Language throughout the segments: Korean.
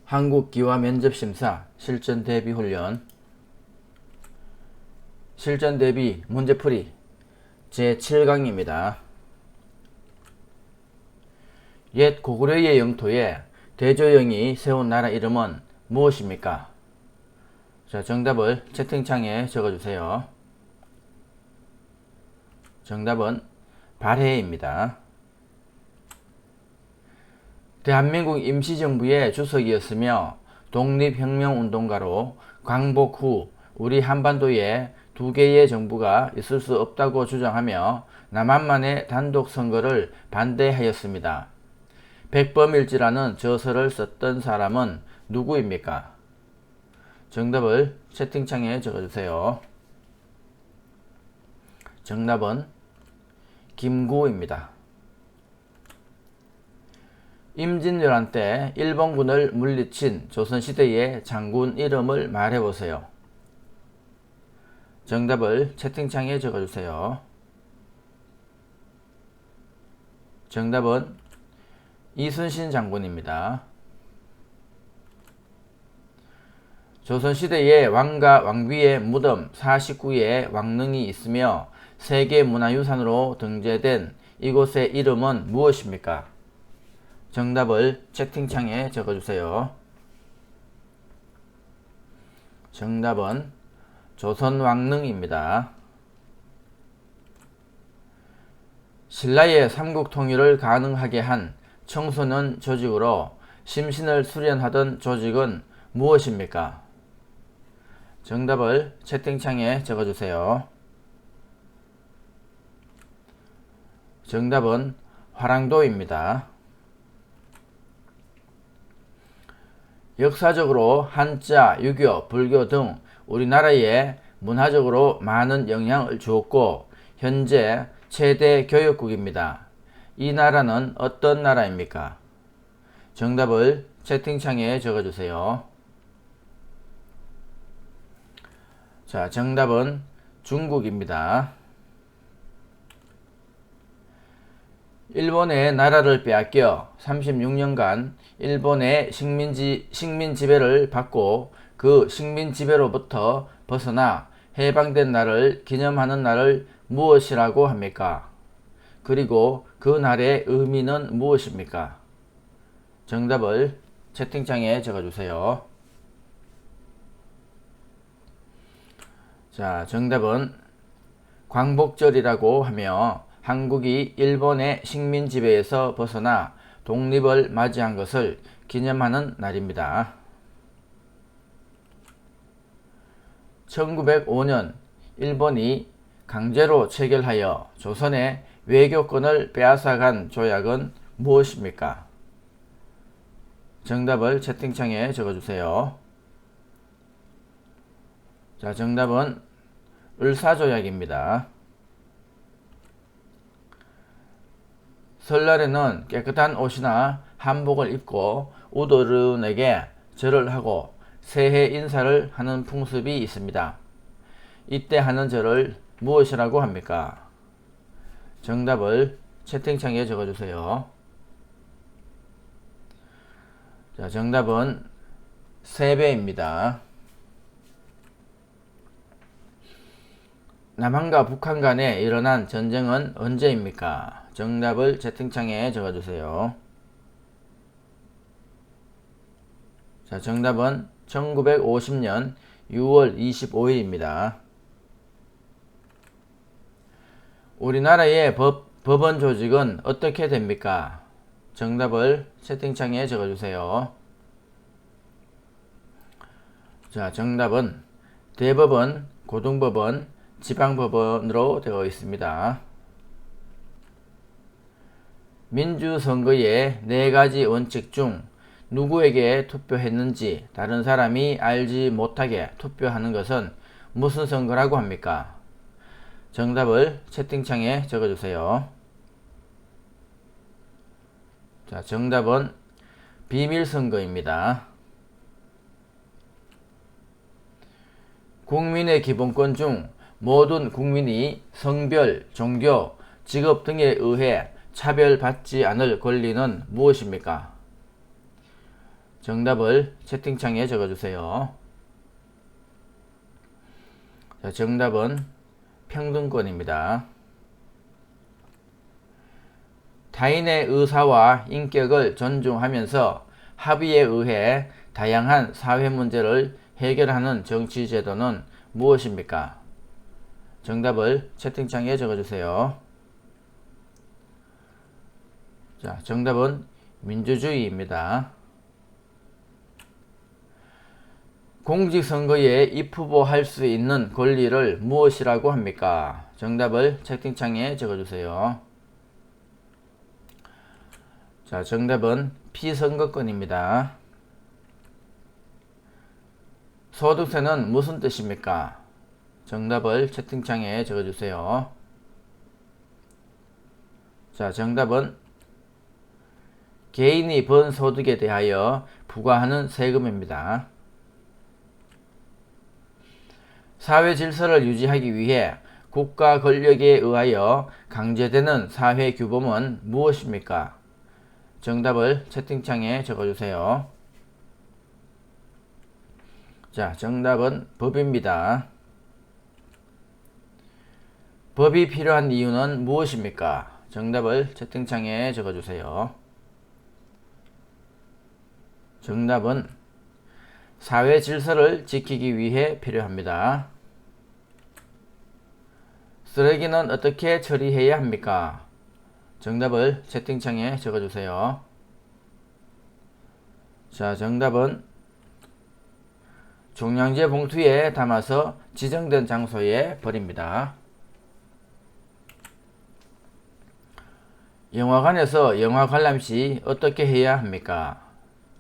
한국기와면접심사 실전대비훈련 실전대비 문제풀이 제7강입니다. 옛 고구려의 영토에 대조영이 세운 나라 이름은 무엇입니까? 자, 정답을 채팅창에 적어주세요. 정답은 발해입니다. 대한민국 임시정부의 주석이었으며 독립혁명운동가로 광복 후 우리 한반도에 두 개의 정부가 있을 수 없다고 주장하며 남한만의 단독 선거를 반대하였습니다. 백범일지라는 저서를 썼던 사람은 누구입니까? 정답을 채팅창에 적어주세요. 정답은 김구입니다. 임진왜란 때 일본군을 물리친 조선시대의 장군 이름을 말해보세요. 정답을 채팅창에 적어주세요. 정답은 이순신 장군입니다. 조선시대의 왕과 왕비의 무덤 49의 왕릉이 있으며 세계문화유산으로 등재된 이곳의 이름은 무엇입니까? 정답을 채팅창에 적어주세요. 정답은 조선왕릉입니다. 신라의 삼국통일을 가능하게 한 청소년 조직으로 심신을 수련하던 조직은 무엇입니까? 정답을 채팅창에 적어주세요. 정답은 화랑도입니다. 역사적으로 한자, 유교, 불교 등 우리나라에 문화적으로 많은 영향을 주었고 현재 최대 교역국입니다. 이 나라는 어떤 나라입니까? 정답을 채팅창에 적어주세요. 자, 정답은 중국입니다. 일본의 나라를 빼앗겨 36년간 일본의 식민 지배를 받고 그 식민 지배로부터 벗어나 해방된 날을 기념하는 날을 무엇이라고 합니까? 그리고 그 날의 의미는 무엇입니까? 정답을 채팅창에 적어주세요. 자, 정답은 광복절이라고 하며 한국이 일본의 식민 지배에서 벗어나 독립을 맞이한 것을 기념하는 날입니다. 1905년 일본이 강제로 체결하여 조선의 외교권을 빼앗아간 조약은 무엇입니까? 정답을 채팅창에 적어주세요. 자, 정답은 을사조약입니다. 설날에는 깨끗한 옷이나 한복을 입고 우도른에게 절을 하고 새해 인사를 하는 풍습이 있습니다. 이때 하는 절을 무엇이라고 합니까? 정답을 채팅창에 적어주세요. 자, 정답은 세배입니다. 남한과 북한 간에 일어난 전쟁은 언제입니까? 정답을 채팅창에 적어주세요. 자, 정답은 1950년 6월 25일입니다. 우리나라의 법원 조직은 어떻게 됩니까? 정답을 채팅창에 적어주세요. 자, 정답은 대법원, 고등법원, 지방법원으로 되어 있습니다. 민주선거의 4가지 원칙 중 누구에게 투표했는지 다른 사람이 알지 못하게 투표하는 것은 무슨 선거라고 합니까? 정답을 채팅창에 적어주세요. 자, 정답은 비밀선거입니다. 국민의 기본권 중 모든 국민이 성별, 종교, 직업 등에 의해 차별받지 않을 권리는 무엇입니까? 정답을 채팅창에 적어주세요. 자, 정답은 평등권입니다. 타인의 의사와 인격을 존중하면서 합의에 의해 다양한 사회 문제를 해결하는 정치 제도는 무엇입니까? 정답을 채팅창에 적어주세요. 자, 정답은 민주주의입니다. 공직선거에 입후보할 수 있는 권리를 무엇이라고 합니까? 정답을 채팅창에 적어주세요. 자, 정답은 피선거권입니다. 소득세는 무슨 뜻입니까? 정답을 채팅창에 적어주세요. 자, 정답은 개인이 번 소득에 대하여 부과하는 세금입니다. 사회 질서를 유지하기 위해 국가 권력에 의하여 강제되는 사회 규범은 무엇입니까? 정답을 채팅창에 적어주세요. 자, 정답은 법입니다. 법이 필요한 이유는 무엇입니까? 정답을 채팅창에 적어주세요. 정답은 사회 질서를 지키기 위해 필요합니다. 쓰레기는 어떻게 처리해야 합니까? 정답을 채팅창에 적어주세요. 자, 정답은 종량제 봉투에 담아서 지정된 장소에 버립니다. 영화관에서 영화 관람 시 어떻게 해야 합니까?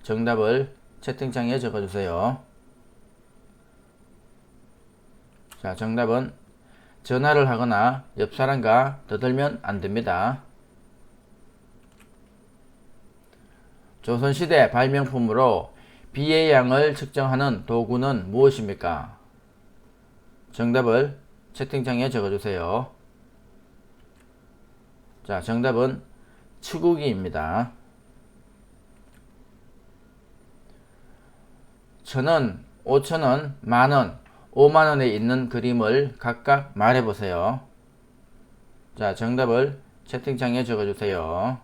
정답을 채팅창에 적어주세요. 자, 정답은 전화를 하거나 옆 사람과 떠들면 안 됩니다. 조선시대 발명품으로 비의 양을 측정하는 도구는 무엇입니까? 정답을 채팅창에 적어주세요. 자, 정답은 치구기입니다. 1,000원, 5,000원, 만원, 5만원에 있는 그림을 각각 말해보세요. 자, 정답을 채팅창에 적어주세요.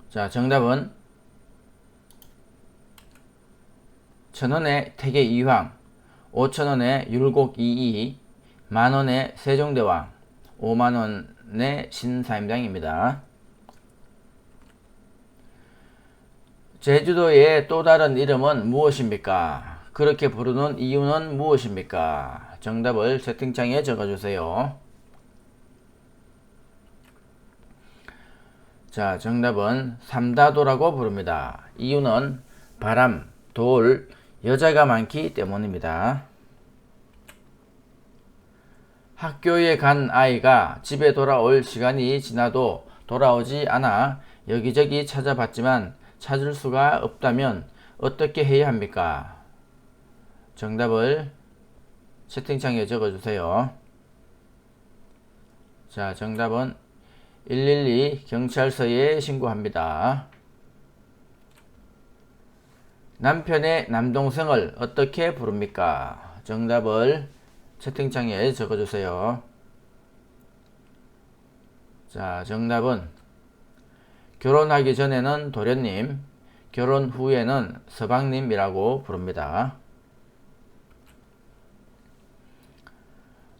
자, 정답은 1,000원의 태계 이황, 5,000원의 율곡 이이, 만원의 세종대왕, 5만원의 신사임당입니다. 제주도의 또 다른 이름은 무엇입니까? 그렇게 부르는 이유는 무엇입니까? 정답을 채팅창에 적어주세요. 자, 정답은 삼다도라고 부릅니다. 이유는 바람, 돌, 여자가 많기 때문입니다. 학교에 간 아이가 집에 돌아올 시간이 지나도 돌아오지 않아 여기저기 찾아봤지만 찾을 수가 없다면 어떻게 해야 합니까? 정답을 채팅창에 적어주세요. 자, 정답은 112 경찰서에 신고합니다. 남편의 남동생을 어떻게 부릅니까? 정답을 채팅창에 적어주세요. 자, 정답은 결혼하기 전에는 도련님, 결혼 후에는 서방님이라고 부릅니다.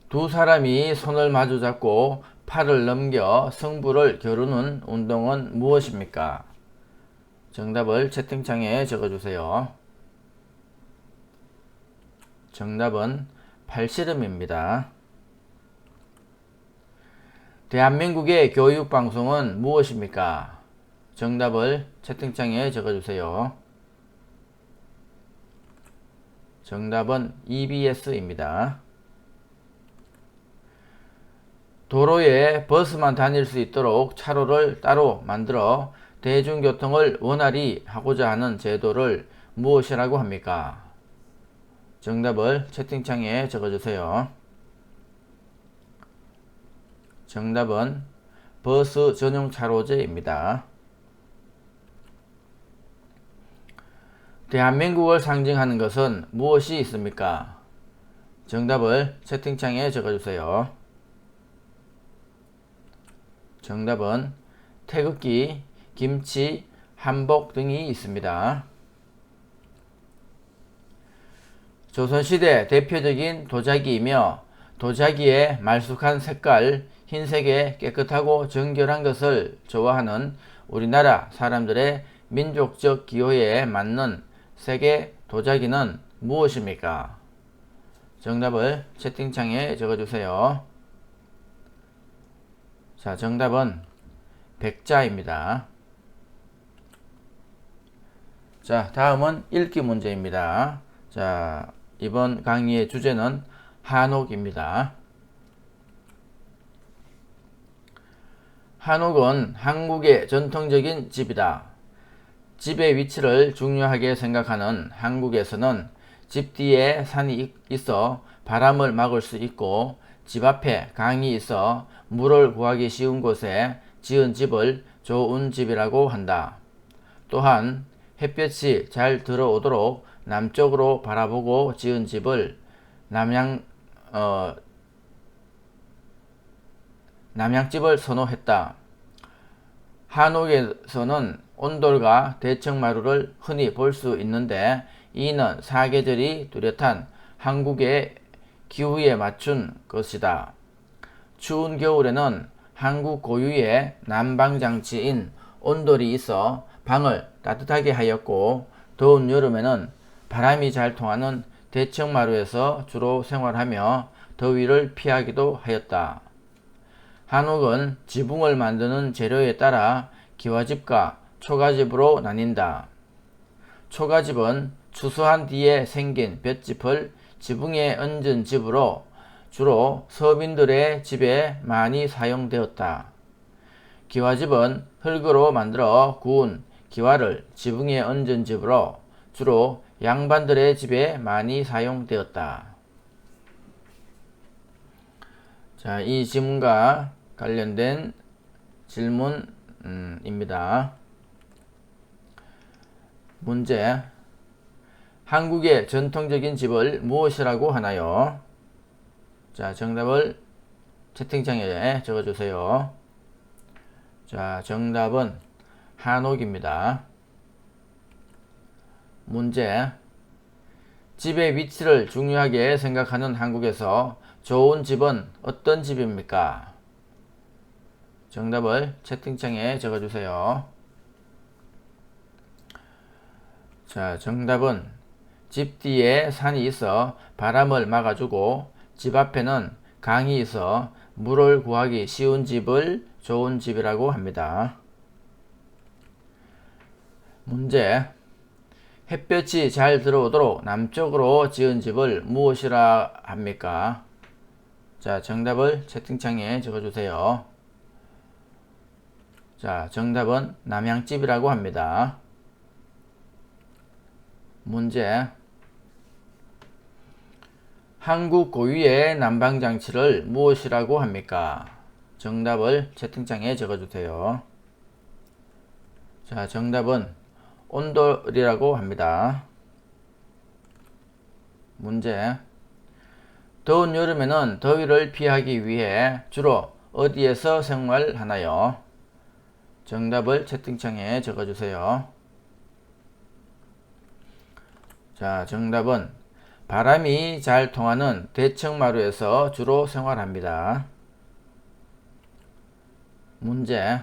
두 사람이 손을 마주 잡고 팔을 넘겨 승부를 겨루는 운동은 무엇입니까? 정답을 채팅창에 적어주세요. 정답은 팔씨름입니다. 대한민국의 교육방송은 무엇입니까? 정답을 채팅창에 적어주세요. 정답은 EBS입니다. 도로에 버스만 다닐 수 있도록 차로를 따로 만들어 대중교통을 원활히 하고자 하는 제도를 무엇이라고 합니까? 정답을 채팅창에 적어주세요. 정답은 버스 전용 차로제입니다. 대한민국을 상징하는 것은 무엇이 있습니까? 정답을 채팅창에 적어주세요. 정답은 태극기, 김치, 한복 등이 있습니다. 조선시대 대표적인 도자기이며 도자기의 말쑥한 색깔, 흰색에 깨끗하고 정결한 것을 좋아하는 우리나라 사람들의 민족적 기호에 맞는 색의 도자기는 무엇입니까? 정답을 채팅창에 적어주세요. 자, 정답은 백자입니다. 자, 다음은 읽기 문제입니다. 자, 이번 강의의 주제는 한옥입니다. 한옥은 한국의 전통적인 집이다. 집의 위치를 중요하게 생각하는 한국에서는 집 뒤에 산이 있어 바람을 막을 수 있고 집 앞에 강이 있어 물을 구하기 쉬운 곳에 지은 집을 좋은 집이라고 한다. 또한 햇볕이 잘 들어오도록 남쪽으로 바라보고 지은 집을 남양집을 선호했다. 한옥에서는 온돌과 대청마루를 흔히 볼 수 있는데 이는 사계절이 뚜렷한 한국의 기후에 맞춘 것이다. 추운 겨울에는 한국 고유의 난방장치인 온돌이 있어 방을 따뜻하게 하였고 더운 여름에는 바람이 잘 통하는 대청마루에서 주로 생활하며 더위를 피하기도 하였다. 한옥은 지붕을 만드는 재료에 따라 기와집과 초가집으로 나뉜다. 초가집은 추수한 뒤에 생긴 볏짚을 지붕에 얹은 집으로 주로 서민들의 집에 많이 사용되었다. 기와집은 흙으로 만들어 구운 기와를 지붕에 얹은 집으로 주로 양반들의 집에 많이 사용되었다. 자, 이 지문과 관련된 질문입니다. 문제. 한국의 전통적인 집을 무엇이라고 하나요? 자, 정답을 채팅창에 적어주세요. 자, 정답은 한옥입니다. 문제. 집의 위치를 중요하게 생각하는 한국에서 좋은 집은 어떤 집입니까? 정답을 채팅창에 적어주세요. 자, 정답은 집 뒤에 산이 있어 바람을 막아주고 집 앞에는 강이 있어 물을 구하기 쉬운 집을 좋은 집이라고 합니다. 문제. 햇볕이 잘 들어오도록 남쪽으로 지은 집을 무엇이라 합니까? 자, 정답을 채팅창에 적어주세요. 자, 정답은 남양집이라고 합니다. 문제. 한국 고유의 난방장치를 무엇이라고 합니까? 정답을 채팅창에 적어주세요. 자, 정답은 온돌이라고 합니다. 문제. 더운 여름에는 더위를 피하기 위해 주로 어디에서 생활하나요? 정답을 채팅창에 적어주세요. 자, 정답은 바람이 잘 통하는 대청마루에서 주로 생활합니다. 문제.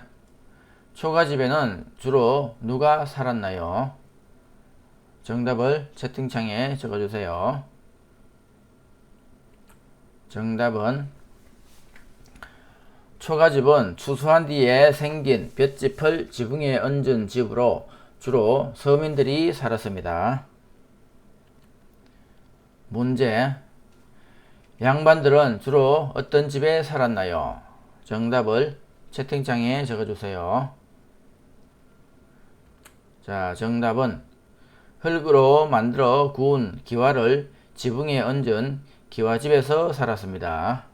초가집에는 주로 누가 살았나요? 정답을 채팅창에 적어주세요. 정답은 초가집은 추수한 뒤에 생긴 볏짚을 지붕에 얹은 집으로 주로 서민들이 살았습니다. 문제. 양반들은 주로 어떤 집에 살았나요? 정답을 채팅창에 적어주세요. 자, 정답은 흙으로 만들어 구운 기와를 지붕에 얹은 기와집에서 살았습니다.